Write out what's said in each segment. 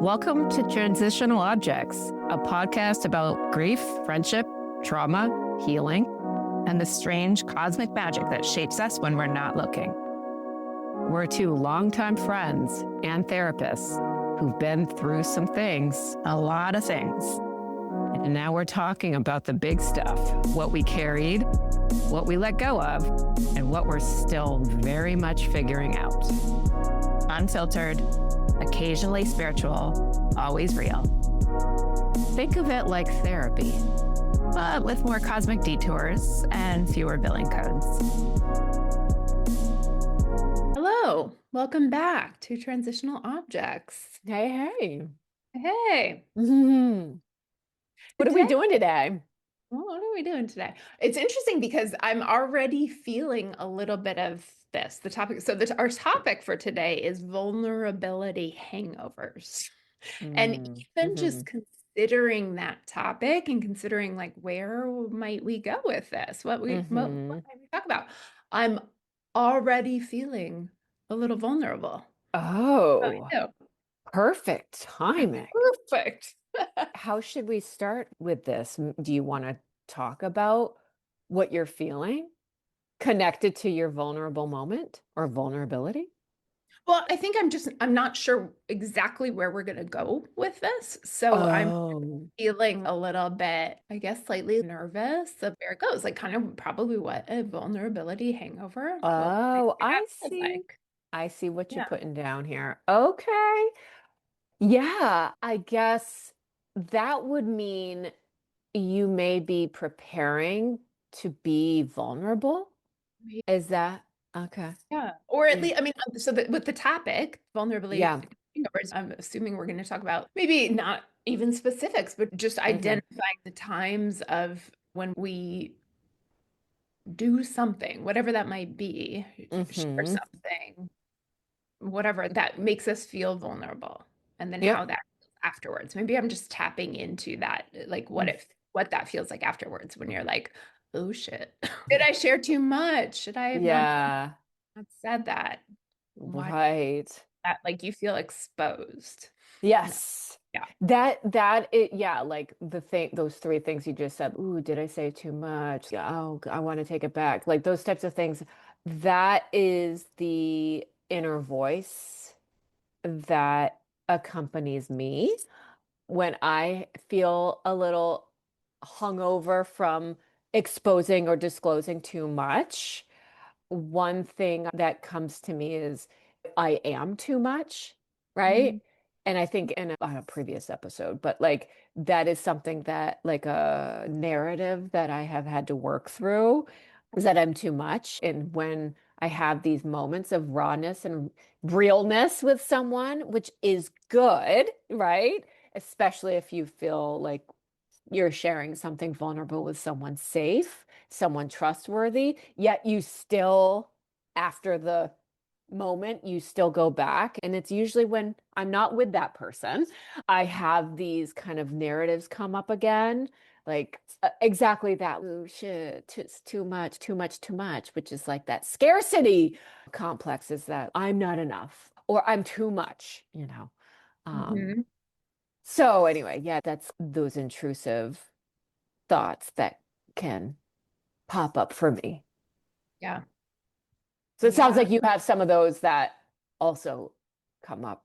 Welcome to Transitional Objects, a podcast about grief, friendship, trauma, healing, and the strange cosmic magic that shapes us when we're not looking. We're two longtime friends and therapists who've been through some things, a lot of things. And now we're talking about the big stuff, what we carried, what we let go of, and what we're still very much figuring out. Unfiltered, occasionally spiritual, always real. Think of it like therapy, but with more cosmic detours and fewer billing codes. Hello, welcome back to Transitional Objects. Hey. Hey, What are we doing today? what are we doing today? It's interesting because I'm already feeling a little bit of this. The topic, our topic for today is vulnerability hangovers. And even just considering that topic and considering like where might we go with this? What might we talk about? I'm already feeling a little vulnerable. Oh, Oh, perfect timing. perfect. How should we start with this? Do you want to talk about what you're feeling connected to your vulnerable moment or vulnerability? Well, I think I'm not sure exactly where we're going to go with this. So I'm feeling a little bit, I guess, slightly nervous of where it goes, like kind of probably what a vulnerability hangover. I see. Like. I see what you're Yeah. putting down here. Okay. Yeah, I guess that would mean you may be preparing to be vulnerable. Is that okay? Yeah. Or at Yeah. least, I mean, so that with the topic, vulnerability Yeah. hangovers, I'm assuming we're going to talk about maybe not even specifics, but just identifying the times of when we do something, whatever that might be, share something, whatever that makes us feel vulnerable, and then Yep. how that feels afterwards. Maybe I'm just tapping into that, like what that feels like afterwards when you're like, oh shit, did I share too much? Should I have Yeah. not said that? Why Right. that like you feel exposed? Yes. Yeah. Yeah, like those three things you just said. Ooh, did I say too much? Yeah, oh, I want to take it back. Like those types of things. That is the inner voice that accompanies me when I feel a little hungover from exposing or disclosing too much. One thing that comes to me is I am too much, right? And I think on a previous episode, but like that is something that like a narrative that I have had to work through is that I'm too much. And when I have these moments of rawness and realness with someone, which is good, right? Especially if you feel like you're sharing something vulnerable with someone safe, someone trustworthy, yet you still, after the moment, you still go back. And it's usually when I'm not with that person, I have these kind of narratives come up again. Like exactly that. Oh shit, it's too much, too much, too much, which is like that scarcity complex is that I'm not enough or I'm too much. So anyway, yeah, that's those intrusive thoughts that can pop up for me. Yeah. So it sounds like you have some of those that also come up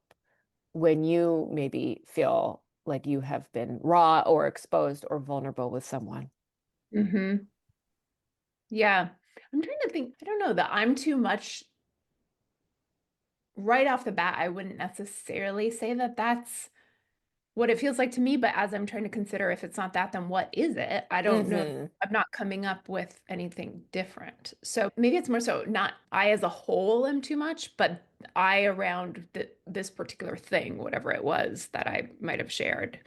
when you maybe feel like you have been raw or exposed or vulnerable with someone. Yeah. I'm trying to think. I don't know that I'm too much right off the bat. I wouldn't necessarily say that that's what it feels like to me, but as I'm trying to consider if it's not that, then what is it? I don't know. I'm not coming up with anything different. So maybe it's more so not I as a whole am too much, but I around this particular thing, whatever it was that I might have shared,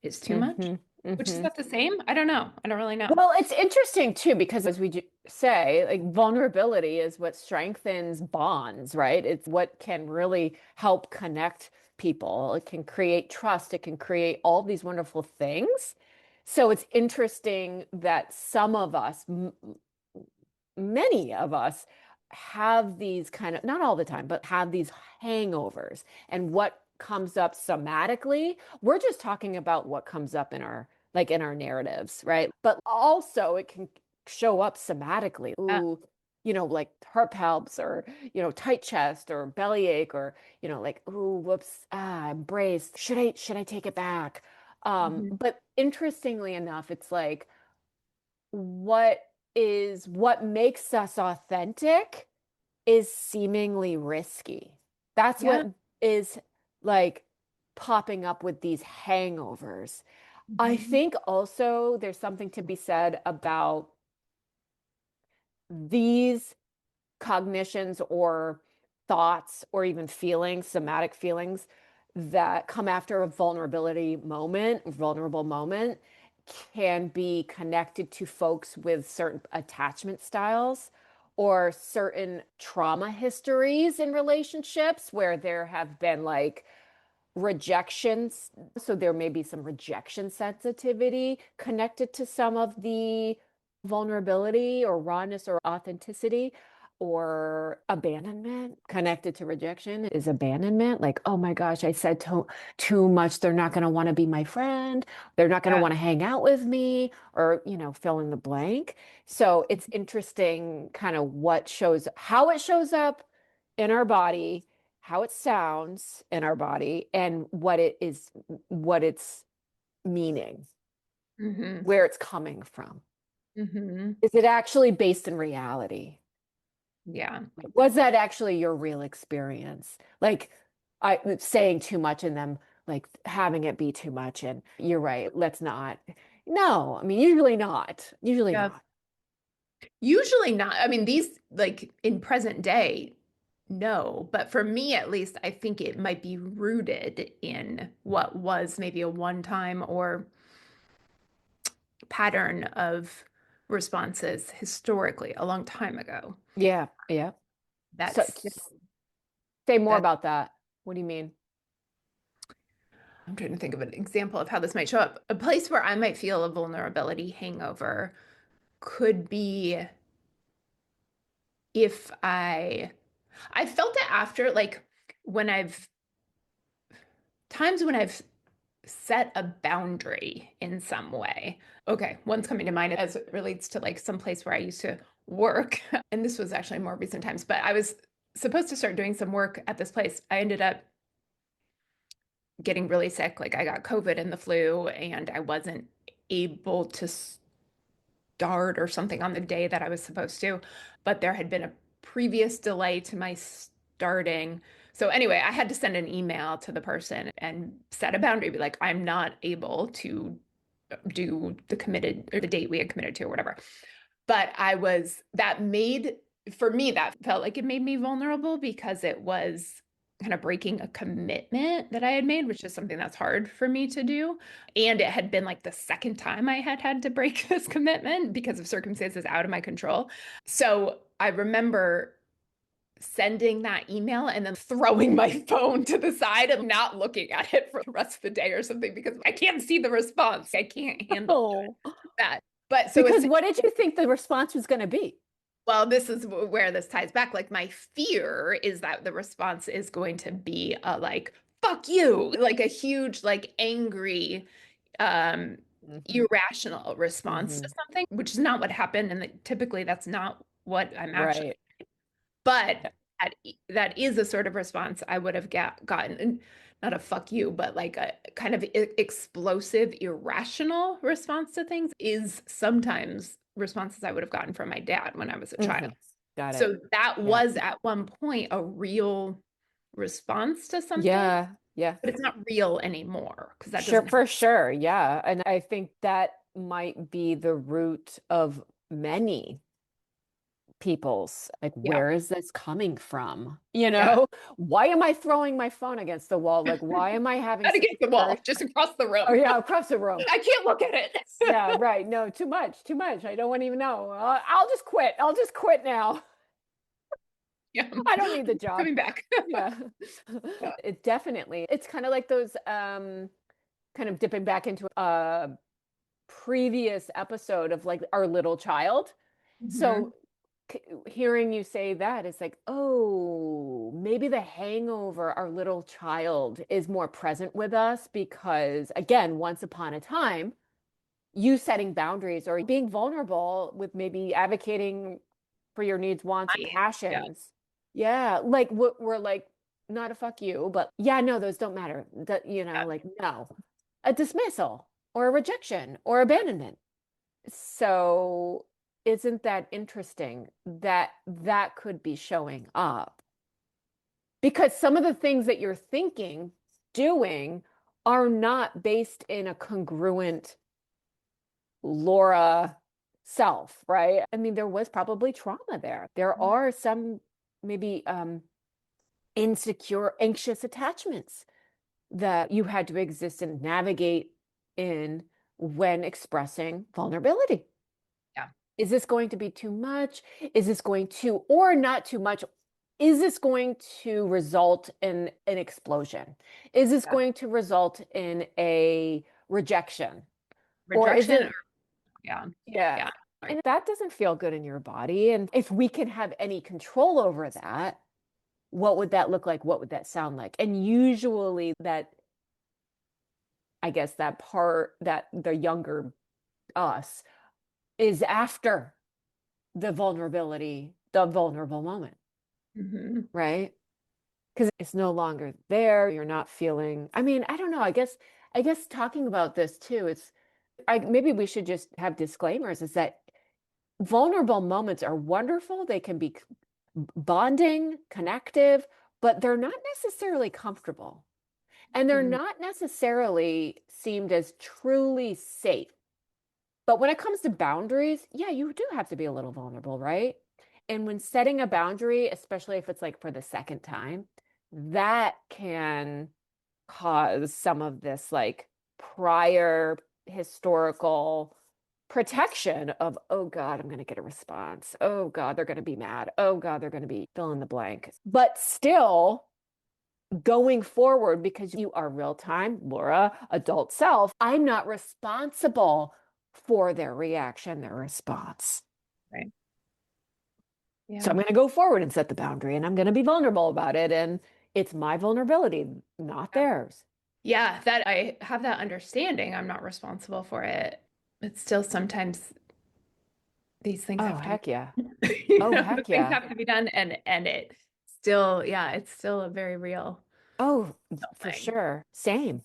is too much. Which is that the same? I don't know. I don't really know. Well, it's interesting too, because as we say, like vulnerability is what strengthens bonds, right? It's what can really help connect people. It can create trust. It can create all these wonderful things. So it's interesting that some of us, many of us, have these kind of, not all the time, but have these hangovers. And what comes up somatically. We're just talking about what comes up in our narratives, right? But also it can show up somatically. Ooh, like heart palps, or, tight chest, or bellyache, or, like, ooh, whoops, I'm braced. Should I take it back? Mhm. But interestingly enough, it's like, what makes us authentic is seemingly risky. That's Yeah. what is like popping up with these hangovers. I Mhm. think also there's something to be said about these cognitions or thoughts or even feelings, somatic feelings that come after a vulnerable moment, can be connected to folks with certain attachment styles or certain trauma histories in relationships where there have been like rejections. So there may be some rejection sensitivity connected to some of the vulnerability or rawness or authenticity, or abandonment connected to rejection is abandonment. Like, oh my gosh, I said too much. They're not going to want to be my friend. They're not going to Yeah. want to hang out with me, or, fill in the blank. So it's interesting kind of how it shows up in our body, how it sounds in our body, and what it's meaning, Mhm. where it's coming from. Mhm. Is it actually based in reality? Yeah. Was that actually your real experience? Like, I saying too much and them like having it be too much. And you're right, let's not. No, I mean, usually not. Usually Yeah. not. Usually not. I mean, these like in present day, no. But for me, at least, I think it might be rooted in what was maybe a one-time or pattern of responses historically a long time ago. Yeah, yeah. So That's say more that about that. What do you mean? I'm trying to think of an example of how this might show up. A place where I might feel a vulnerability hangover could be if I felt it after like when I've times when I've set a boundary in some way. Okay, one's coming to mind as it relates to like some place where I used to work. And this was actually more recent times, but I was supposed to start doing some work at this place. I ended up getting really sick. Like I got COVID and the flu, and I wasn't able to start or something on the day that I was supposed to. But there had been a previous delay to my starting. So anyway, I had to send an email to the person and set a boundary, be like, I'm not able to do the committed or the date we had committed to or whatever. But that made, for me, that felt like it made me vulnerable because it was kind of breaking a commitment that I had made, which is something that's hard for me to do. And it had been like the second time I had had to break this commitment because of circumstances out of my control. So I remember sending that email and then throwing my phone to the side and not looking at it for the rest of the day or something because I can't see the response. I can't handle Oh, that. But so because it's, what did you think the response was going to be? well, this is where this ties back. Like my fear is that the response is going to be a like, fuck you, like a huge, like angry, um, Mhm, irrational response to mhm. something, which is not what happened. And typically that's not what I'm actually, Right. but Yeah. that is a sort of response I would have gotten, and not a fuck you, but like a kind of explosive, irrational response to things is sometimes responses I would have gotten from my dad when I was a child. Mhm. Got it. So that Yeah. was at one point a real response to something, Yeah. Yeah. but it's not real anymore because that Sure, doesn't. for sure. Yeah. And I think that might be the root of many people's, like, Yeah, where is this coming from? yeah. Why am I throwing my phone against the wall? Like, why am I having Not such against the a wall, just across the oh room. yeah, across the room. I can't look at it. Yeah, right. No, too much, too much. I don't want to even know. I'll just quit. I'll just quit now. Yeah, I don't need the job. coming back. Yeah. Yeah. It definitely, it's kind of like those kind of dipping back into a previous episode of like our little child. Mhm. So hearing you say that, it's like, oh, maybe the hangover, our little child, is more present with us because, again, once upon a time, you setting boundaries or being vulnerable with maybe advocating for your needs, wants, Yeah. passions. Yeah, like what we're like, not a fuck you, but yeah, no, those don't matter. That, Yeah. like, no, a dismissal or a rejection or abandonment. So isn't that interesting that that could be showing up? Because some of the things that you're thinking, doing, are not based in a congruent Laura self, right? I mean, there was probably trauma there. There are some maybe insecure, anxious attachments that you had to exist and navigate in when expressing vulnerability. Yeah. Is this going to be too much? Is this going to, or not too much? Is this going to result in an explosion? Is this Yeah. going to result in a rejection? Or is Rejection. it, Yeah. yeah. Yeah. And that doesn't feel good in your body. And if we can have any control over that, what would that look like? What would that sound like? And usually that, I guess that part that the younger us is after the vulnerable moment, Mhm. right? Because it's no longer there. You're not feeling, I mean, I don't know. I guess talking about this too, maybe we should just have disclaimers is that vulnerable moments are wonderful. They can be bonding, connective, but they're not necessarily comfortable. And they're Mhm. not necessarily seemed as truly safe. But when it comes to boundaries, yeah, you do have to be a little vulnerable, right? And when setting a boundary, especially if it's like for the second time, that can cause some of this like prior historical protection of, oh God, I'm going to get a response. Oh God, they're going to be mad. Oh God, they're going to be fill in the blank. But still, going forward, because you are real time, Laura, adult self, I'm not responsible for their reaction, their response. Right. So I'm Yeah. going to go forward and set the boundary and I'm going to be vulnerable about it. And it's my vulnerability, not theirs. Yeah, that I have that understanding. I'm not responsible for it. But still sometimes these things Oh, have to be heck yeah. Oh, the heck things yeah. have to be done and it still, yeah, it's still a very real Oh, for thing. sure. Same,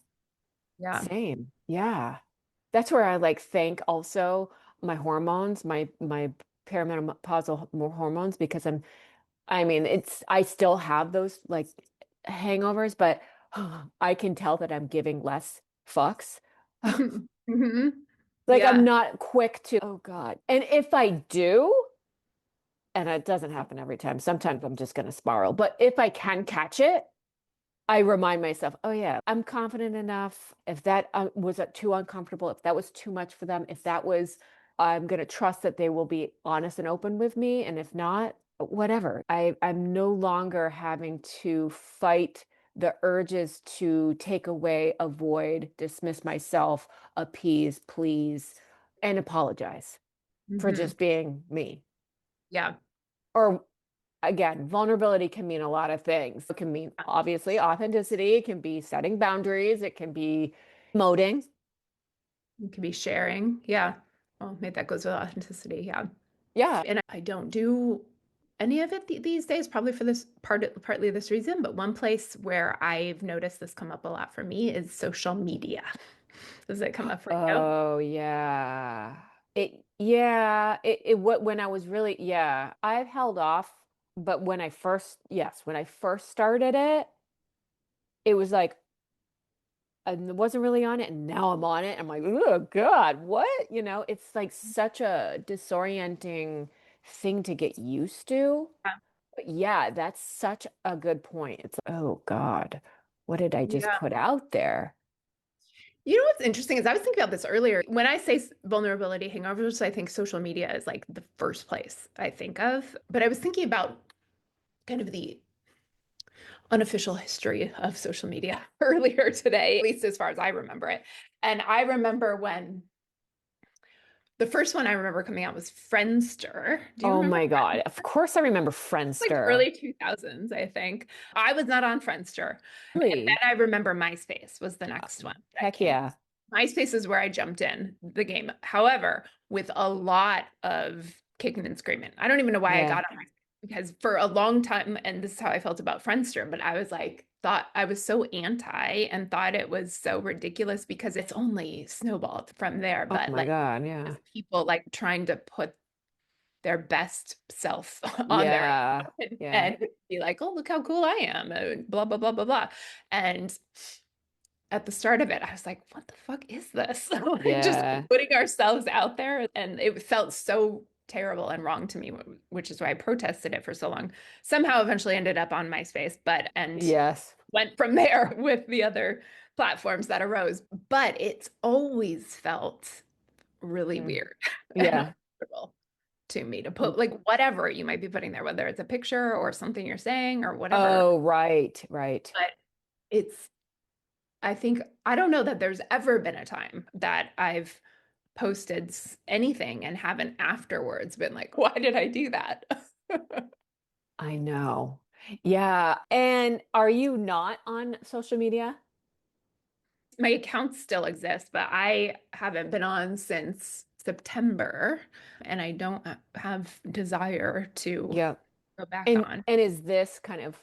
Yeah. same. Yeah. That's where I like thank also my hormones, my perimenopausal hormones, because I mean, I still have those like hangovers, but I can tell that I'm giving less fucks. Hmm. Like I'm Yeah. not quick to, oh God. And if I do, and it doesn't happen every time, sometimes I'm just going to spiral, but if I can catch it, I remind myself, oh yeah, I'm confident enough. If that was too uncomfortable, if that was too much for them, if that was, I'm going to trust that they will be honest and open with me. And if not, whatever. I'm no longer having to fight the urges to take away, avoid, dismiss myself, appease, please, and apologize for Hmm. just being me. Yeah. Or again, vulnerability can mean a lot of things. It can mean obviously authenticity, it can be setting boundaries, it can be emoting. You could be sharing. Yeah. Well, maybe that goes with authenticity. Yeah. Yeah. And I don't do any of it these days, probably for this partly this reason. But one place where I've noticed this come up a lot for me is social media. Does it come up for you? Oh yeah. What when I was really, yeah, I've held off, but when I first started it, it was like I wasn't really on it, and now I'm on it. I'm like, oh God, what? It's like such a disorienting thing to get used to. But yeah, that's such a good point. It's like, oh God, what did I just Yeah. put out there? You know what's interesting is I was thinking about this earlier. When I say vulnerability hangovers, I think social media is like the first place I think of. But I was thinking about kind of the unofficial history of social media earlier today, at least as far as I remember it. And I remember when The first one I remember coming out was Friendster. Do you Oh remember? my God. Of course I remember Like Friendster. early 2000s, I think. I was not on Friendster. And then Really? I remember MySpace was the next one that Heck came. yeah. MySpace is where I jumped in the game. However, with a lot of kicking and screaming. I don't even know why I Yeah. got on MySpace because for a long time, and this is how I felt about Friendster, but I was like, thought I was so anti and thought it was so ridiculous because it's only snowballed from there. Oh But my like God. Yeah. people like trying to put their best self on there Yeah. Yeah. and be like, oh, look how cool I am, and blah, blah, blah, blah, blah. And at the start of it, I was like, what the fuck is this? Like, just Yeah. putting ourselves out there. And it felt so terrible and wrong to me, which is why I protested it for so long. Somehow eventually ended up on MySpace, and Yes. went from there with the other platforms that arose. But it's always felt really Mm. weird and Yeah. uncomfortable to me to put like whatever you might be putting there, whether it's a picture or something you're saying or whatever. Oh, right. Right. But it's, I think, I don't know that there's ever been a time that I've posted anything and haven't afterwards been like, why did I do that? I know. Yeah. And are you not on social media? My account still exists, but I haven't been on since September, and I don't have desire to Yeah. go back And on. is this kind of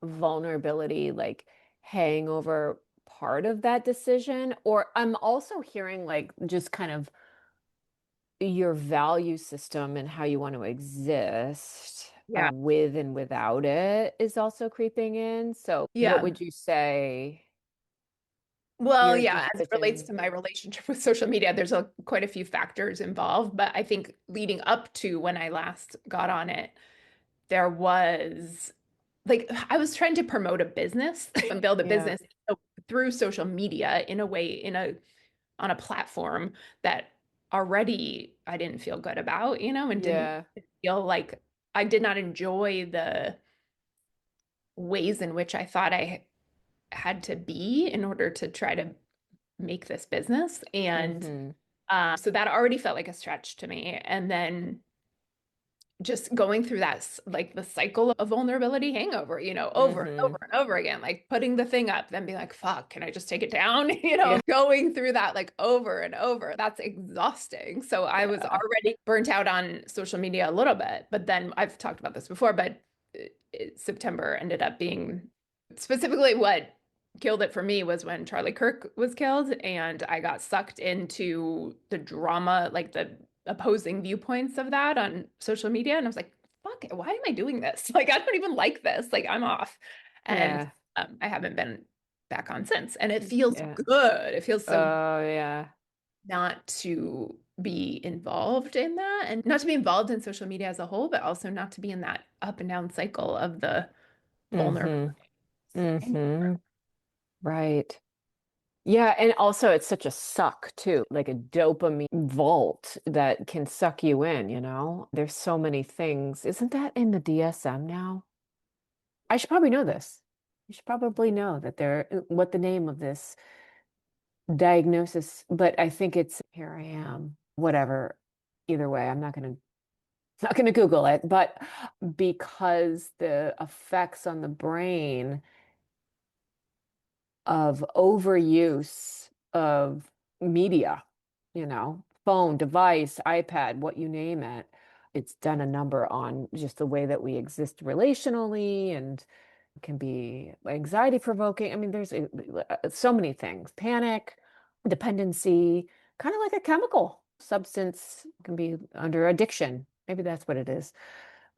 vulnerability like hangover part of that decision? Or I'm also hearing like just kind of your value system and how you want to exist Yeah. with and without it is also creeping in. So what Yeah. would you say Well, your yeah, as it relates decision? to my relationship with social media, there's quite a few factors involved. But I think leading up to when I last got on it, there was like I was trying to promote a business and build a Yeah. business through social media in a way, on a platform that already I didn't feel good about, and didn't Yeah. feel like I did not enjoy the ways in which I thought I had to be in order to try to make this business. And Mm-hmm. so that already felt like a stretch to me. And then just going through that, like the cycle of vulnerability hangover, over and Mm-hmm. over and over again, like putting the thing up, then being like, fuck, can I just take it down? Yeah. Going through that like over and over, that's exhausting. So I was Yeah. already burnt out on social media a little bit, but then I've talked about this before, but September ended up being specifically what killed it for me was when Charlie Kirk was killed and I got sucked into the drama, like the opposing viewpoints of that on social media. And I was like, fuck it, why am I doing this? Like, I don't even like this. Like, I'm off. And Yeah. I haven't been back on since. And it feels Yeah. good. It feels so Oh, yeah. not to be involved in that and not to be involved in social media as a whole, but also not to be in that up and down cycle of the vulnerable. Mm-hmm. Mm-hmm. Right. Yeah, and also it's such a suck too, like a dopamine vault that can suck you in, you know? There's so many things. Isn't that in the DSM now? I should probably know this. You should probably know that what the name of this diagnosis, but I think it's here I am. Whatever. Either way, I'm not gonna Google it, but because the effects on the brain of overuse of media, phone, device, iPad, what you name it. It's done a number on just the way that we exist relationally and can be anxiety provoking. I mean, there's so many things, panic, dependency, kind of like a chemical substance can be under addiction. Maybe that's what it is.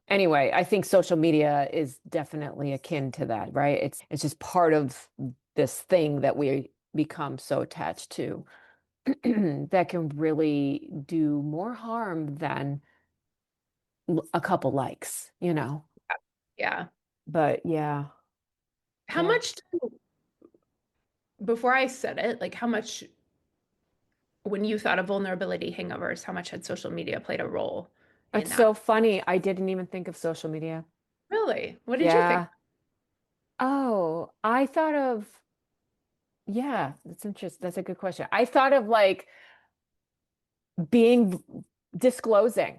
Anyway, I think social media is definitely akin to that, right? It's just part of this thing that we become so attached to that can really do more harm than a couple likes, you know. Yeah. But yeah, How yeah. much, before I said it, like how much, when you thought of vulnerability hangovers, how much had social media played a role in It's that? so funny. I didn't even think of social media. Really? What did you think? Yeah. Oh, I thought of, yeah, that's interesting. That's a good question. I thought of like disclosing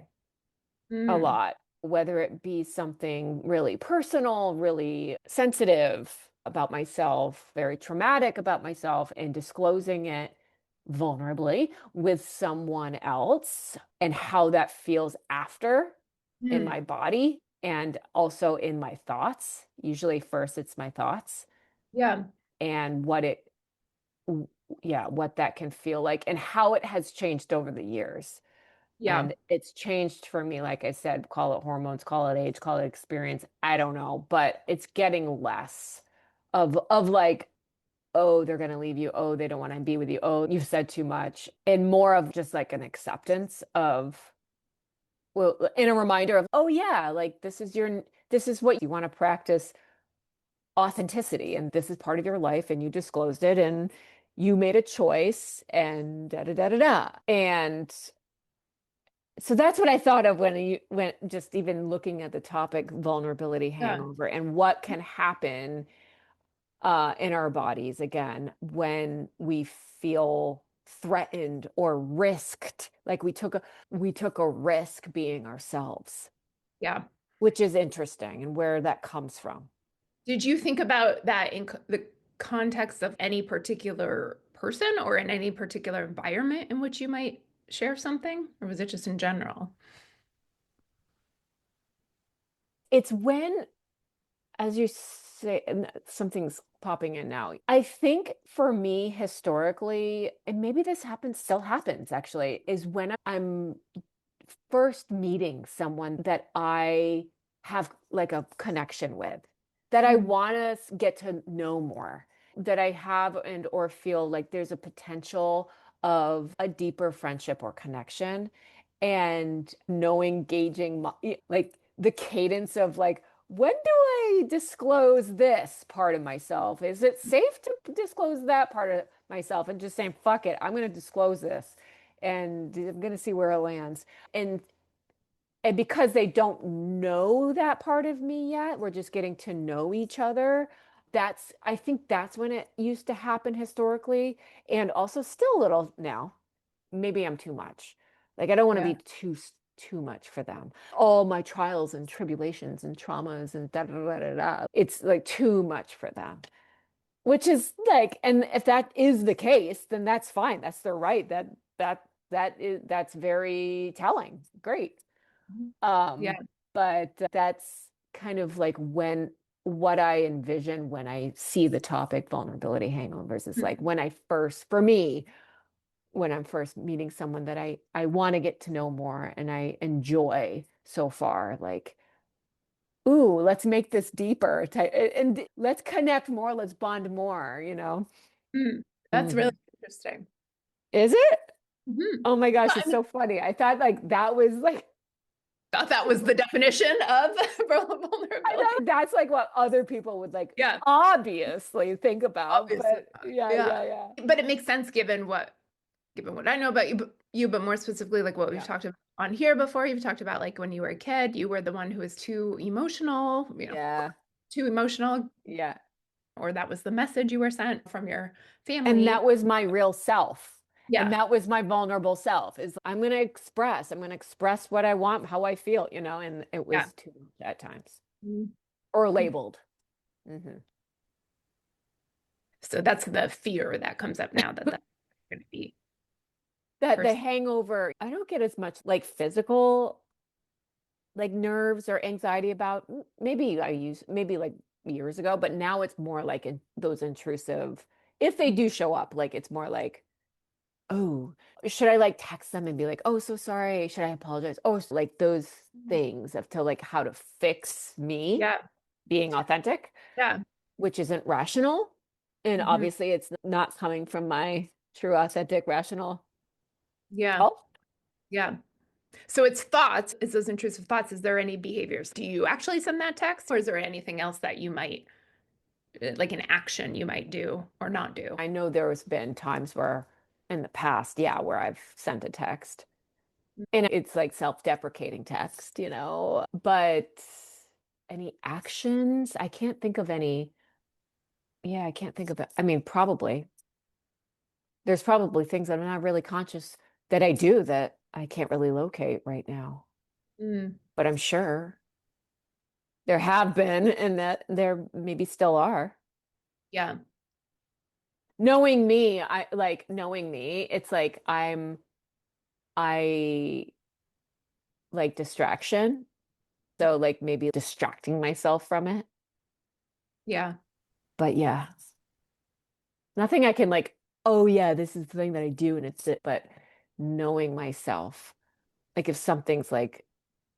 a Mm, lot, whether it be something really personal, really sensitive about myself, very traumatic about myself, and disclosing it vulnerably with someone else and how that feels after in mm, my body and also in my thoughts. Usually, first, it's my thoughts yeah, and what that can feel like and how it has changed over the years. yeah, And it's changed for me, like I said, call it hormones, call it age, call it experience. I don't know, but it's getting less of like, oh, they're going to leave you. Oh, they don't want to be with you. Oh, you've said too much. And more of just like an acceptance of, well, and a reminder of, oh yeah, like this is what you want to practice authenticity. And this is part of your life and you disclosed it and you made a choice and da da da da da. And so that's what I thought of when you went just even looking at the topic vulnerability yeah, hangover and what can happen in our bodies again when we feel threatened or risked, like we took a risk being ourselves, yeah. which is interesting and where that comes from. Did you think about that in the context of any particular person or in any particular environment in which you might share something, or was it just in general? It's when, as you say, and something's popping in now. I think for me, historically, and maybe this happens, still happens actually, is when I'm first meeting someone that I have like a connection with, that I Mm, want to get to know more, that I have and or feel like there's a potential of a deeper friendship or connection, and knowing, gauging like the cadence of like, when do I disclose this part of myself? Is it safe to disclose that part of myself? And just saying, fuck it, I'm going to disclose this and I'm going to see where it lands. And and because they don't know that part of me yet, we're just getting to know each other. I think that's when it used to happen historically, and also still a little now. Maybe I'm too much. Like I don't want to yeah. be too much for them. All my trials and tribulations and traumas and da da da da da. It's like too much for them. Which is like, and if that is the case, then that's fine. That's their right. That's very telling. Great. Mhm. Yeah. Um, but that's kind of like when what I envision when I see the topic vulnerability hangovers is like Mm, when I first, for me, when I'm first meeting someone that I want to get to know more and I enjoy so far, like, ooh, let's make this deeper and let's connect more, let's bond more, you know? mm. That's really Mhm. interesting. Is it? Mhm. Oh my Well, gosh, I it's mean, so funny. I thought like that was like thought that was the definition of I vulnerability. know that's like what other people would like Yeah, obviously think about, obviously but not. yeah, Yeah. yeah, yeah. But it makes sense given what I know about but more specifically like what we've Yeah. talked about on here before. You've talked about like when you were a kid, you were the one who was too emotional, Yeah. too emotional, Yeah. or that was the message you were sent from your And family. that was my real self. And Yeah. that was my vulnerable self is I'm going to express what I want, how I feel, and it Yeah. was too much at times Mhm. or labeled. Hmm. So that's the fear that comes up now that that's going to be That the person. hangover, I don't get as much like physical, like nerves or anxiety about maybe like years ago, but now it's more like those intrusive, if they do show up, like it's more like, oh, should I like text them and be like, oh, so sorry, should I apologize? Oh, like those things of to like how to fix me Yeah. being authentic, Yeah. which isn't rational. And Mhm. obviously it's not coming from my true, authentic, rational Yeah. self. Yeah. So it's thoughts, it's those intrusive thoughts. Is there any behaviors? Do you actually send that text, or is there anything else that you might, like an action you might do or not do? I know there's been times where in the past, yeah, where I've sent a text and it's like self-deprecating text, but any actions, I can't think of any. Yeah, I can't think of it. I mean, probably there's probably things that I'm not really conscious that I do that I can't really locate right now. Mm, But I'm sure there have been, and that there maybe still are. yeah. Knowing me, knowing me, it's like I like distraction. So like maybe distracting myself from it. Yeah. But yeah, nothing I can like, oh yeah, this is the thing that I do and it's it. But knowing myself, like if something's like,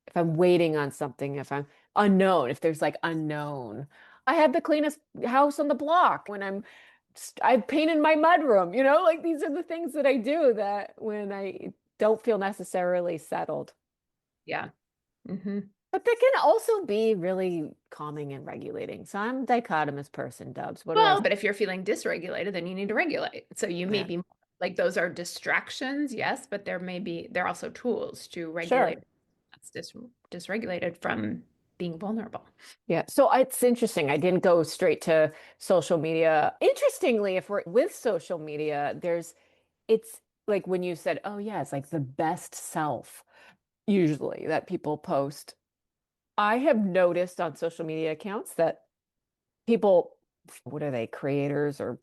if I'm waiting on something, if I'm unknown, if there's like unknown, I have the cleanest house on the block when I've painted my mudroom, like these are the things that I do that when I don't feel necessarily settled. Yeah. Hmm. But they can also be really calming and regulating. So I'm a dichotomous person, Dubs. What do I Well, but if you're feeling dysregulated, then you need to regulate. So you may Yeah. be like those are distractions, yes, but they're also tools to regulate Sure. that's dysregulated from being vulnerable. Yeah. So it's interesting. I didn't go straight to social media. Interestingly, if we're with social media, it's like when you said, oh, yeah, it's like the best self, usually that people post. I have noticed on social media accounts that people, what are they, creators or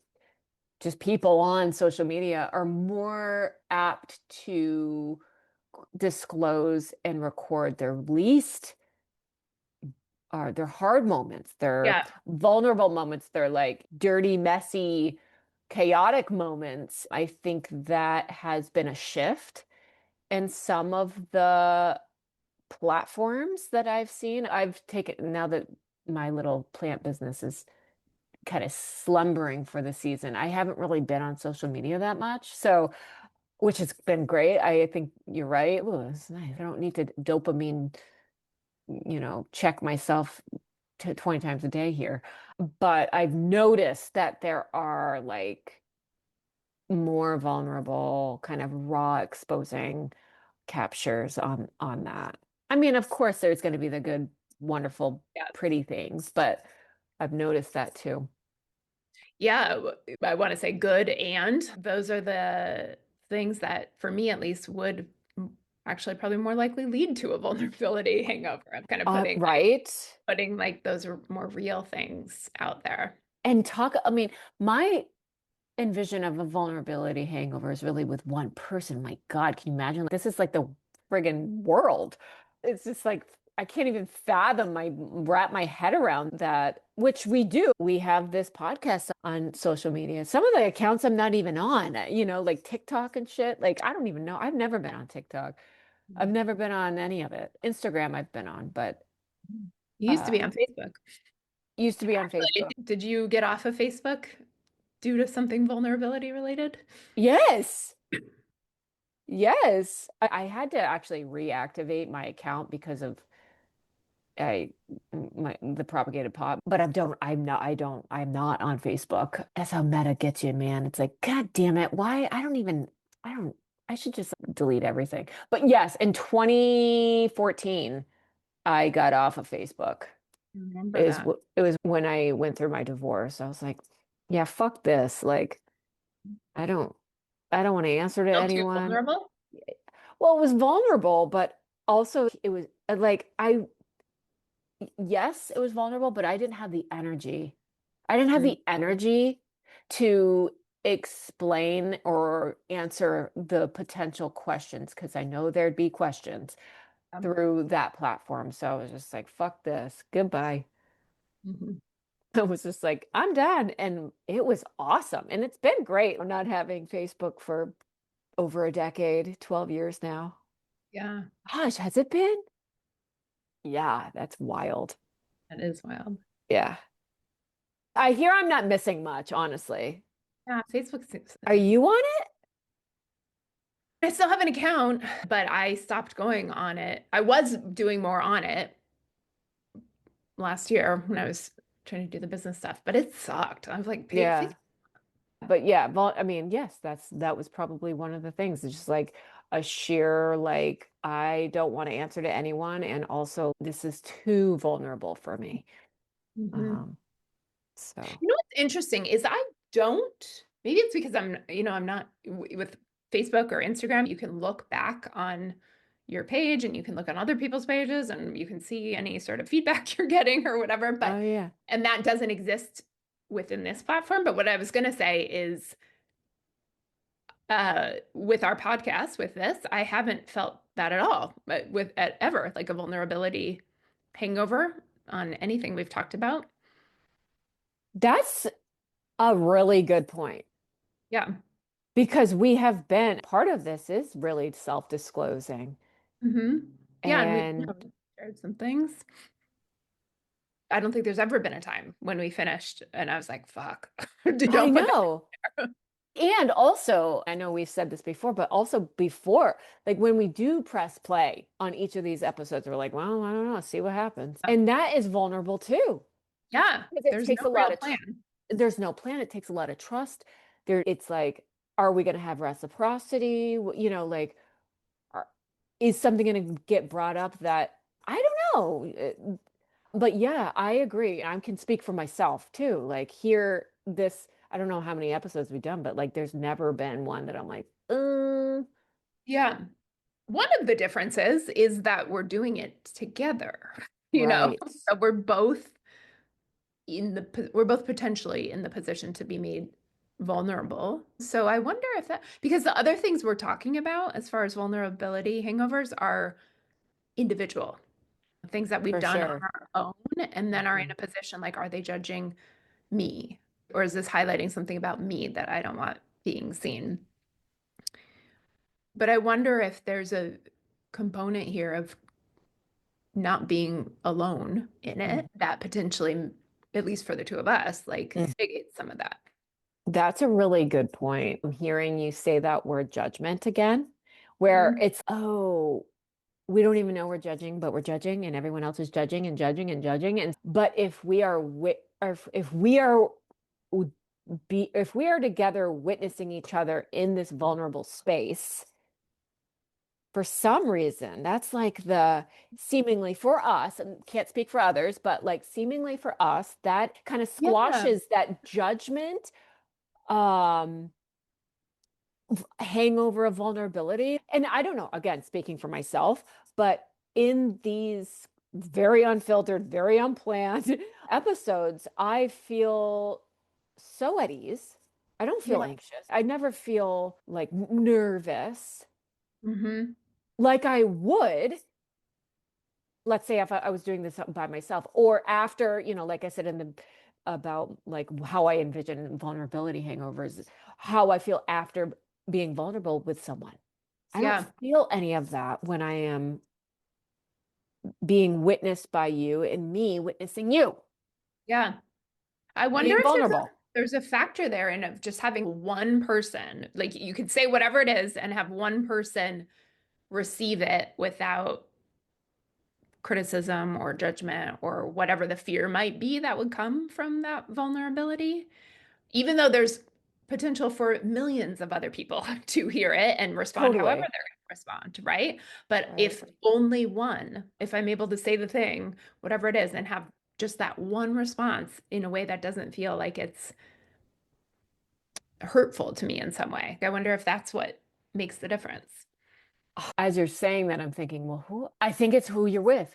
just people on social media are more apt to disclose and record their least are their hard moments, their Yeah. vulnerable moments, their like dirty, messy, chaotic moments. I think that has been a shift. And some of the platforms that I've seen, I've taken now that my little plant business is kind of slumbering for the season. I haven't really been on social media that much. So, which has been great. I think you're right. Ooh, it's nice. I don't need to dopamine, check myself 20 times a day here. But I've noticed that there are like more vulnerable, kind of raw exposing captures on that. I mean, of course, there's going to be the good, wonderful, Yeah. pretty things, but I've noticed that too. Yeah, I want to say good, and those are the things that, for me at least, would actually probably more likely lead to a vulnerability hangover. I'm kind of Right. putting like those are more real things out there. And I mean, my envision of a vulnerability hangover is really with one person. My God, can you imagine? This is like the friggin' world. It's just like I can't even wrap my head around that, which we do. We have this podcast on social media. Some of the accounts I'm not even on, like TikTok and shit. Like I don't even know. I've never been on TikTok. I've never been on any of it. Instagram I've been on, but You used to uh be on Facebook. used to be on Actually, Facebook. did you get off of Facebook due to something vulnerability related? Yes. Yes, I had to actually reactivate my account because of I the propagated pot. But I'm not on Facebook. That's how meta gets you, man. It's like, God damn it, why? I don't I should just delete everything. But yes, in 2014, I got off of Facebook. I remember that. It was when I went through my divorce. I was like, yeah, fuck this. Like, I don't I don't want to answer to Felt too anyone. vulnerable? Well, it was vulnerable, but also it was yes, it was vulnerable, but I didn't have the energy. I didn't have Mm. the energy to explain or answer the potential questions because I know there'd be questions through that platform. So I was just like, fuck this, goodbye. Mhm. I was just like, I'm done. And it was awesome. And it's been great not having Facebook for over a decade, 12 years now. Yeah, Gosh, has it been? Yeah, that's wild. that is wild. Yeah. I hear I'm not missing much, honestly. Yeah, Facebook seems. Are you on it? I still have an account, but I stopped going on it. I was doing more on it last year when I was trying to do the business stuff, but it sucked. I was like, Yeah. But yeah, I mean, yes, that was probably one of the things. It's just like a sheer like I don't want to answer to anyone, and also this is too vulnerable for me. Mhm. Um, so You know what's interesting is I don't, maybe it's because I'm not with Facebook or Instagram, you can look back on your page and you can look on other people's pages and you can see any sort of feedback you're getting or whatever. But Oh, yeah. and that doesn't exist within this platform. But what I was going to say is with our podcast, with this, I haven't felt that at all, but ever like a vulnerability hangover on anything we've talked about. That's a really good point. Yeah. Because we have been, part of this is really self-disclosing. Mm-hmm. Yeah, And we shared some things. I don't think there's ever been a time when we finished and I was like, fuck. I know. And also, I know we've said this before, but also before, like when we do press play on each of these episodes, we're like, well, I don't know, see what happens. And that is vulnerable too. Yeah. It takes a lot of plan. There's no plan. It takes a lot of trust. It's like, are we going to have reciprocity? You know, like, is something going to get brought up that I don't know? But yeah, I agree. I can speak for myself too. Like here, I don't know how many episodes we've done, but like there's never been one that I'm like, Yeah. One of the differences is that we're doing it together, you know, so we're both potentially in the position to be made vulnerable. So I wonder if because the other things we're talking about as far as vulnerability hangovers are individual things that we've done on our own and then are in a position like, are they judging me? Or is this highlighting something about me that I don't want being seen? But I wonder if there's a component here of not being alone in it that potentially, at least for the two of us, like mitigates some of that. That's a really good point. I'm hearing you say that word judgment again, where it's, oh, we don't even know we're judging, but we're judging and everyone else is judging and judging and judging. But if we are together witnessing each other in this vulnerable space, for some reason, that's like the seemingly for us, and can't speak for others, but like seemingly for us, that kind of squashes that judgment, hangover of vulnerability. And I don't know, again, speaking for myself, but in these very unfiltered, very unplanned episodes, I feel so at ease. I don't feel anxious. I never feel like nervous. Like I would, let's say if I was doing this by myself, or after, you know, like I said about like how I envision vulnerability hangovers, how I feel after being vulnerable with someone. I don't feel any of that when I am being witnessed by you and me witnessing you. Yeah. I wonder if there's a factor there in of just having one person, like you could say whatever it is and have one person receive it without criticism or judgment or whatever the fear might be that would come from that vulnerability, even though there's potential for millions of other people to hear it and respond however they're going to respond, right? But if only one, if I'm able to say the thing, whatever it is, and have just that one response in a way that doesn't feel like it's hurtful to me in some way, I wonder if that's what makes the difference. As you're saying that, I'm thinking, well, I think it's who you're with.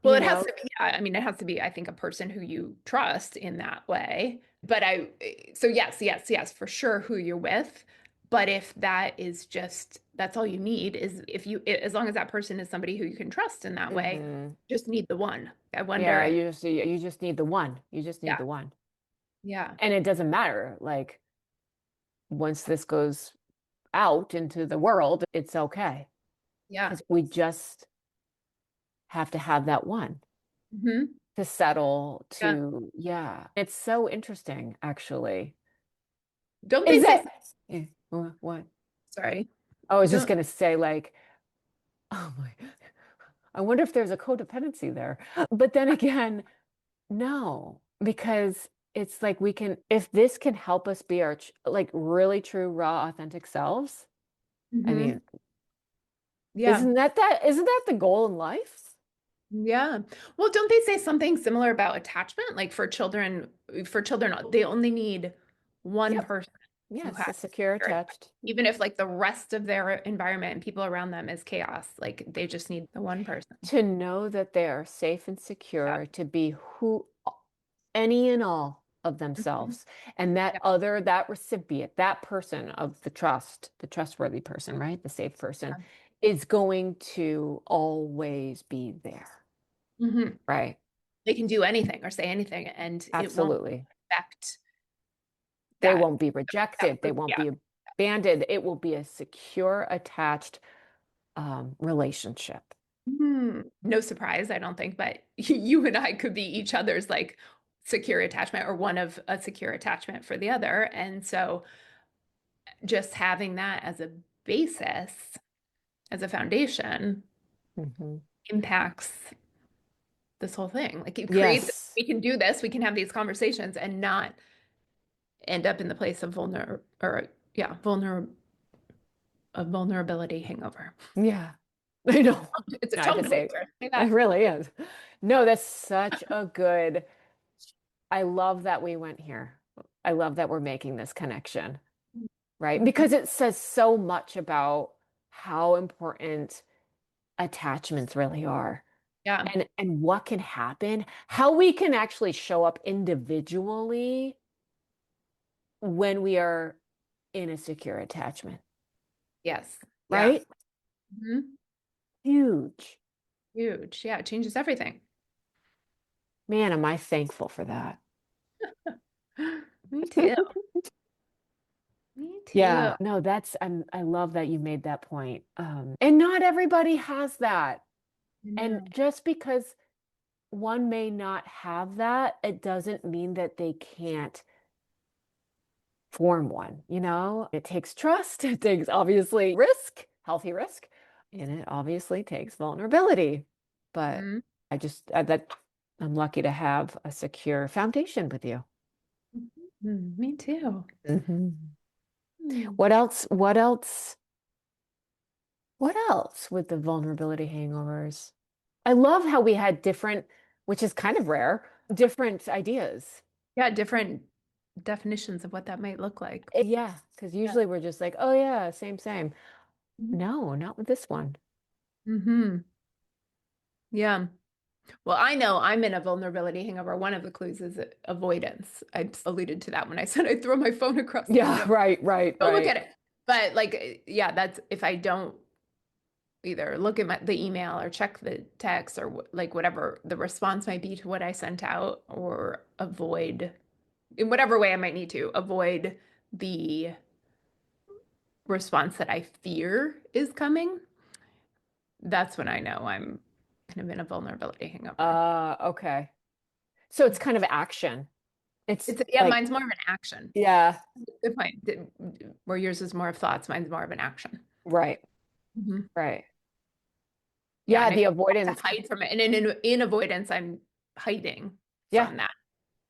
Well, it has to be, I mean, it has to be, I think, a person who you trust in that way. But so yes, for sure, who you're with. But if that is just, that's all you need is as long as that person is somebody who you can trust in that way, just need the one. I wonder. Yeah, you just need the one. You just need the one. Yeah. And it doesn't matter. Like once this goes out into the world, it's okay. Yeah. Because we just have to have that one to settle to, It's so interesting, actually. Don't they say what? Sorry. I was just going to say, like, oh my, I wonder if there's a codependency there. But then again, no, because it's like if this can help us be our like really true, raw, authentic selves. I mean, isn't that the goal in life? Yeah. Well, don't they say something similar about attachment? Like for children, they only need one person Yes, has a secure secure, attached. even if like the rest of their environment and people around them is chaos, like they just need the one person. To know that they are safe and Yeah. secure to be who any and all of Mhm. themselves. And that Yeah. other, that recipient, that person of the trust, the trustworthy person, right? The safe person is going to always be there, Mhm. right? They can do anything or say anything, and it won't Absolutely. affect They that. won't be rejected. They won't Yeah. be abandoned. It will be a secure, attached relationship. No surprise, I don't think, but you and I could be each other's like secure attachment or one of a secure attachment for the other. And so just having that as a basis, as a foundation, Mhm. impacts this whole thing. Like it creates, Yes. we can do this, we can have these conversations and not end up in the place of a vulnerability hangover. Yeah. I know. It's a I have tongue to say, twister. Say it that. really is. No, that's such a good. I love that we went here. I love that we're making this connection, right? Mhm. Because it says so much about how important attachments really are Yeah. and what can happen, how we can actually show up individually when we are in a secure attachment, Yes. Yeah. right? Mhm. Huge. Huge. Yeah. It changes everything. Man, am I thankful for that. Me too. Me too. Yeah, no, I love that you made that point. And not everybody has that. I And know. just because one may not have that, it doesn't mean that they can't form one, you know? It takes trust, it takes obviously risk, healthy risk, and it obviously takes vulnerability. But Mhm. I just that I'm lucky to have a secure foundation with you. Me too. Mhm. Hmm. What else? What else? What else with the vulnerability hangovers? I love how we had different, which is kind of rare, different ideas. Yeah, different definitions of what that might look like. Yeah, because Yeah. usually we're just like, oh yeah, same, same. Mhm. No, not with this one. Mm-hmm. Yeah. Well, I know I'm in a vulnerability hangover. One of the clues is avoidance. I alluded to that when I said I throw my phone across the Yeah, room. right, right, Don't look right. at it. But like, yeah, that's if I don't either look at the email or check the text or like whatever the response might be to what I sent out or avoid in whatever way I might need to avoid the response that I fear is coming. That's when I know I'm kind of in a vulnerability hangover. Okay. So it's kind of action. It's It's yeah, like, mine's more of an action. yeah, Good point. Where yours is more of thoughts, mine's more of an action. right, Mhm. right. Yeah, Yeah, and I the feel like I have avoidance. to hide from it. And in avoidance, I'm hiding Yeah, from that.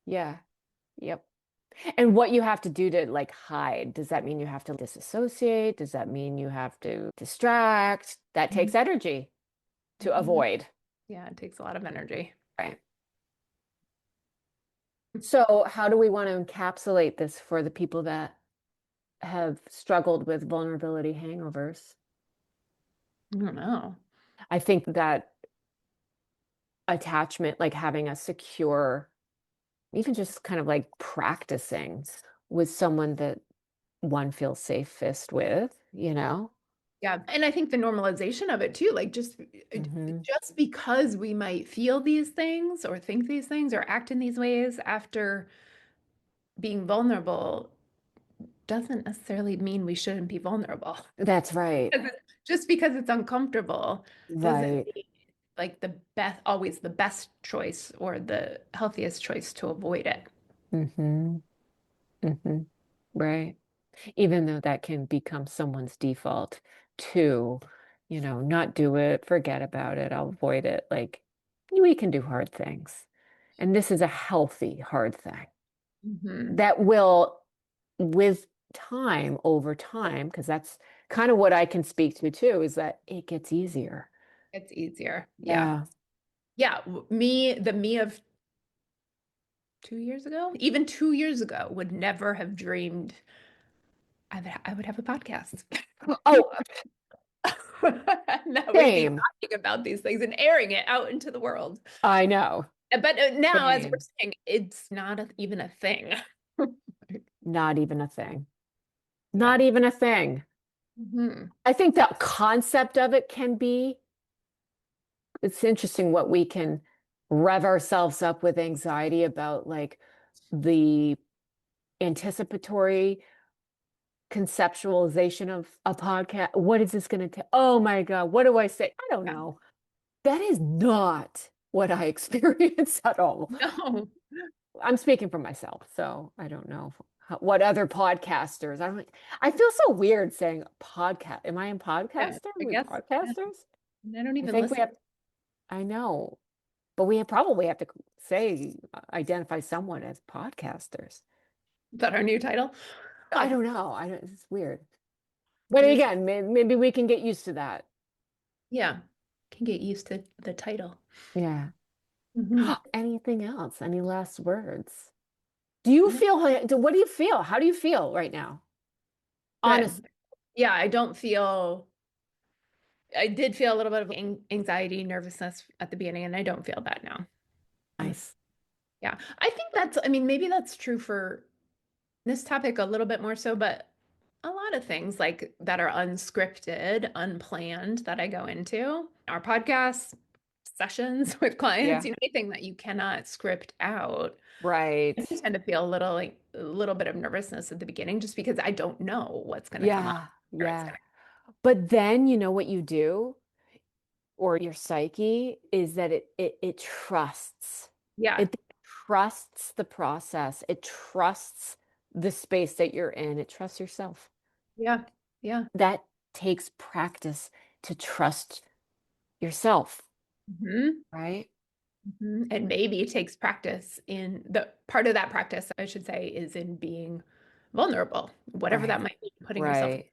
yeah, yep. And what you have to do to like hide, does that mean you have to disassociate? Does that mean you have to distract? That takes Mhm. energy to Mhm. avoid. Yeah, it takes a lot of energy. Right. So, how do we want to encapsulate this for the people that have struggled with vulnerability hangovers? I don't know. I think that attachment, like having a secure, even just kind of like practicing with someone that one feels safest with, you know? Yeah, and I think the normalization of it too, like Hmm. just because we might feel these things or think these things or act in these ways after being vulnerable doesn't necessarily mean we shouldn't be vulnerable. That's right. Just because it's uncomfortable doesn't Right. mean like the best, always the best choice or the healthiest choice to avoid it. Hmm. Hmm. Right. Even though that can become someone's default to, not do it, forget about it, I'll avoid it. Like, we can do hard things. And this is a healthy hard thing Mhm. that will, with time, over time, because that's kind of what I can speak to too, is that it gets easier. It's easier. Yeah. Yeah. Yeah. The me of 2 years ago, even 2 years ago, would never have dreamed I would have a podcast. Oh, That we'd be same. talking about these things and airing it out into the world. I know. But now, as we're Same. saying, it's not even a thing. Not even a thing. Not even a thing. Mhm. I think the concept of it can be, it's interesting what we can rev ourselves up with anxiety about, like the anticipatory conceptualization of a podcast. What is this going to take? Oh my God, what do I say? I don't Yeah. know. That is not what I experience at all. No. I'm speaking for myself, so I don't know what other podcasters. I feel so weird saying podcast. Am I a podcaster? I We guess. podcasters? I don't I even think listen. we have. I know, but we probably have to say identify someone as podcasters. Is that our new title? I don't know. It's weird. But It is. again, maybe we can get used to that. Yeah. Can get used to the title. Yeah. Mhm. Anything else? Any last words? Do you feel, what do you feel? How do you feel right now? Good. Honestly. Yeah, I did feel a little bit of anxiety, nervousness at the beginning, and I don't feel that now. Nice. Yeah. I think maybe that's true for this topic a little bit more so, but a lot of things like that are unscripted, unplanned that I go into, our podcasts, sessions with clients, Yeah. anything that you cannot script out. Right. I just tend to feel a little bit of nervousness at the beginning just because I don't know what's going to come up. Yeah. But then you know what you do, or your psyche, is that it trusts. Yeah. It trusts the process. It trusts the space that you're in. It trusts yourself. Yeah. Yeah. That takes practice to trust yourself, Mhm. right? Mhm. And maybe it takes practice in the part of that practice, I should say, is in being vulnerable, whatever that might be, putting yourself Right.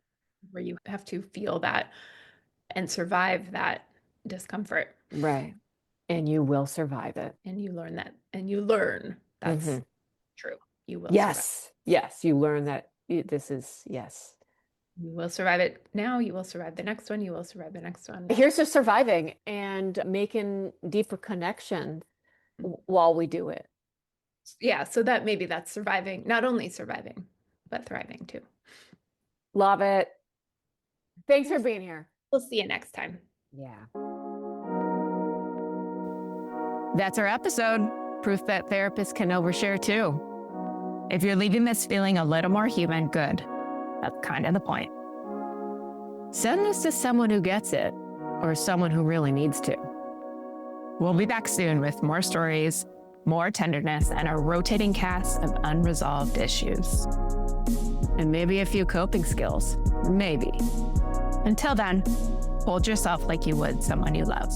where you have to feel that and survive that discomfort. Right. And you will survive it. And you learn that's Mhm. true. You will survive. Yes. You learn that this is, yes. You will survive it now. You will survive the next one. You will survive the next one. Here's to surviving and making deeper connection while we do it. Yeah. So that's surviving, not only surviving, but thriving too. Love it. Thanks for being here. We'll see you next time. Yeah. That's our episode. Proof that therapists can overshare too. If you're leaving this feeling a little more human, good. That's kind of the point. Send this to someone who gets it, or someone who really needs to. We'll be back soon with more stories, more tenderness, and a rotating cast of unresolved issues. And maybe a few coping skills. Maybe. Until then, hold yourself like you would someone you love.